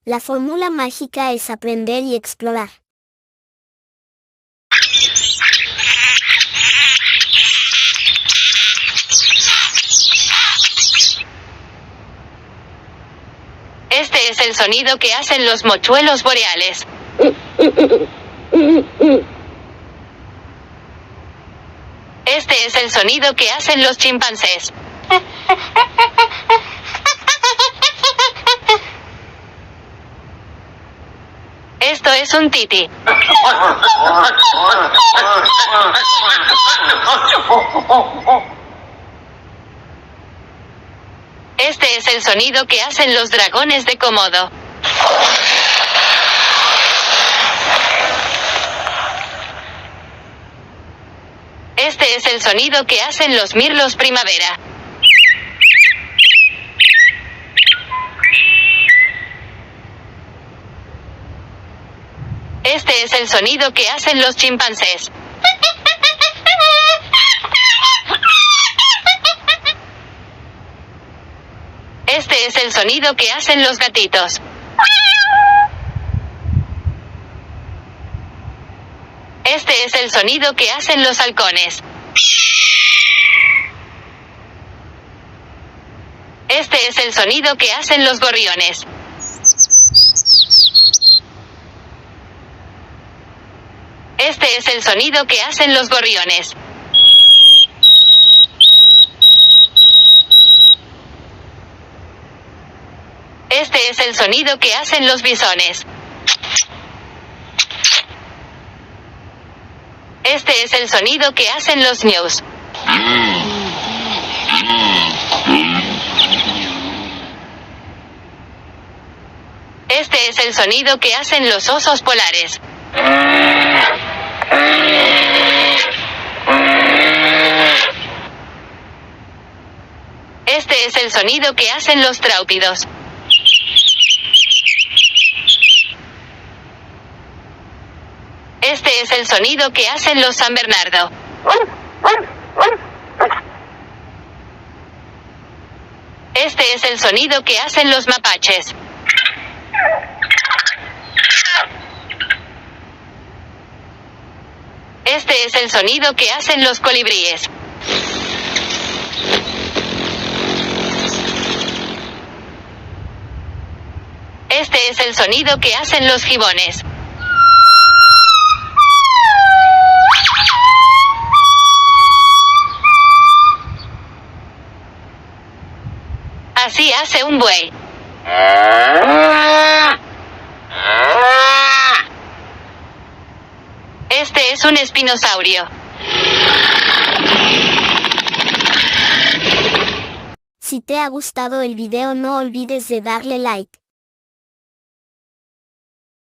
La fórmula mágica es aprender y explorar. Este es el sonido que hacen los mochuelos boreales. Este es el sonido que hacen los chimpancés. Esto es un titi. Este es el sonido que hacen los dragones de Komodo. Este es el sonido que hacen los mirlos primavera. Este es el sonido que hacen los chimpancés. Este es el sonido que hacen los gatitos. Este es el sonido que hacen los halcones. Este es el sonido que hacen los gorriones. Este es el sonido que hacen los gorriones. Este es el sonido que hacen los bisones. Este es el sonido que hacen los ñus. Este es el sonido que hacen los osos polares. Este es el sonido que hacen los tráupidos. Este es el sonido que hacen los San Bernardo. Este es el sonido que hacen los mapaches. Este es el sonido que hacen los colibríes. Este es el sonido que hacen los gibones. Así hace un buey. Este es un espinosaurio. Si te ha gustado el video no olvides de darle like.